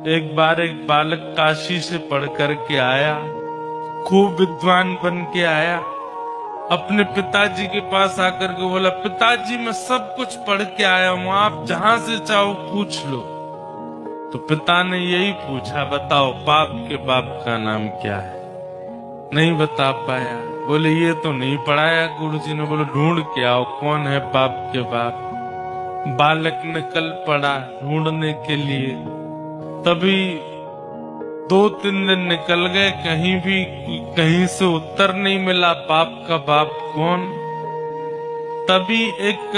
एक बार एक बालक काशी से पढ़ कर के आया, खूब विद्वान बन के आया। अपने पिताजी के पास आकर के बोला, पिताजी मैं सब कुछ पढ़ के आया हूँ, आप जहाँ से चाहो पूछ लो। तो पिता ने यही पूछा, बताओ पाप के बाप का नाम क्या है? नहीं बता पाया। बोले ये तो नहीं पढ़ाया गुरुजी ने। बोले ढूंढ के आओ कौन है पाप के बाप। बालक ने कल पढ़ा ढूंढने के लिए, तभी 2-3 दिन निकल गए, कहीं से उत्तर नहीं मिला पाप का बाप कौन। तभी एक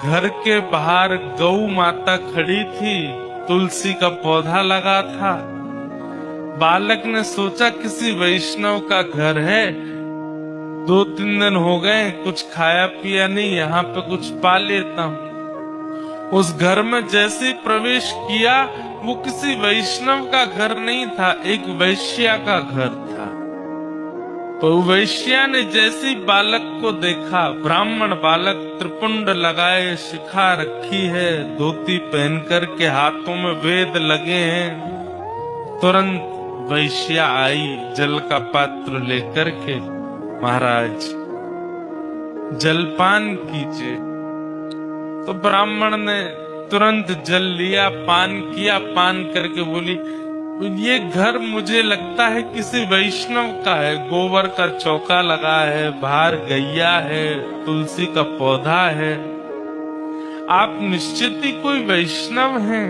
घर के बाहर गौ माता खड़ी थी, तुलसी का पौधा लगा था। बालक ने सोचा किसी वैष्णव का घर है, 2-3 दिन हो गए कुछ खाया पिया नहीं, यहाँ पे कुछ पा लेता हूँ। उस घर में जैसे ही प्रवेश किया, वो किसी वैष्णव का घर नहीं था, एक वैश्या का घर था। तो वैश्या ने जैसे ही बालक को देखा, ब्राह्मण बालक, त्रिपुंड लगाए, शिखा रखी है, धोती पहन कर के हाथों में वेद लगे हैं, तुरंत वैश्या आई जल का पात्र लेकर के, महाराज जलपान कीजिए। तो ब्राह्मण ने तुरंत जल लिया, पान किया, पान करके बोली, ये घर मुझे लगता है किसी वैष्णव का है, गोबर का चौका लगा है, बाहर गैया है, तुलसी का पौधा है, आप निश्चित ही कोई वैष्णव हैं।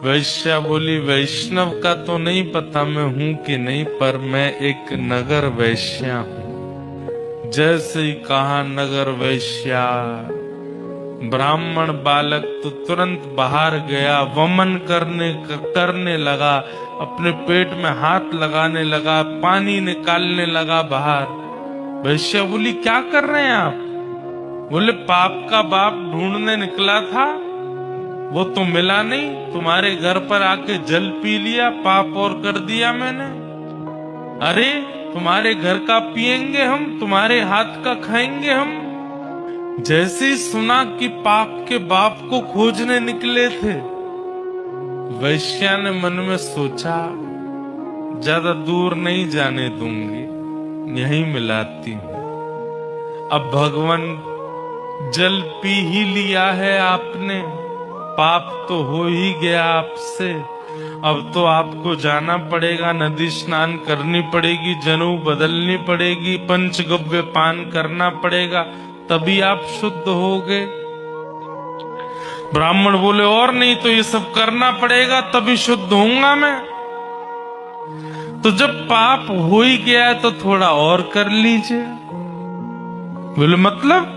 वैश्या बोली, वैष्णव का तो नहीं पता मैं हूँ कि नहीं, पर मैं एक नगर वैश्या हूँ। जैसे ही कहा नगर वैश्या, ब्राह्मण बालक तो तुरंत बाहर गया, वमन करने लगा, अपने पेट में हाथ लगाने लगा, पानी निकालने लगा बाहर। वैश्या बोली, क्या कर रहे हैं आप? बोले, पाप का बाप ढूंढने निकला था, वो तो मिला नहीं, तुम्हारे घर पर आके जल पी लिया, पाप और कर दिया मैंने। अरे तुम्हारे घर का पिएंगे हम, तुम्हारे हाथ का खाएंगे हम। जैसे ही सुना कि पाप के बाप को खोजने निकले थे, वैश्या ने मन में सोचा, ज्यादा दूर नहीं जाने दूंगी, यहीं मिलाती हूँ। अब भगवान जल पी ही लिया है आपने, पाप तो हो ही गया आपसे, अब तो आपको जाना पड़ेगा, नदी स्नान करनी पड़ेगी, जनेऊ बदलनी पड़ेगी, पंचगव्य पान करना पड़ेगा, तभी आप शुद्ध होगे। ब्राह्मण बोले, और नहीं तो ये सब करना पड़ेगा तभी शुद्ध होऊंगा मैं। तो जब पाप हो ही गया है तो थोड़ा और कर लीजिए। बोले, मतलब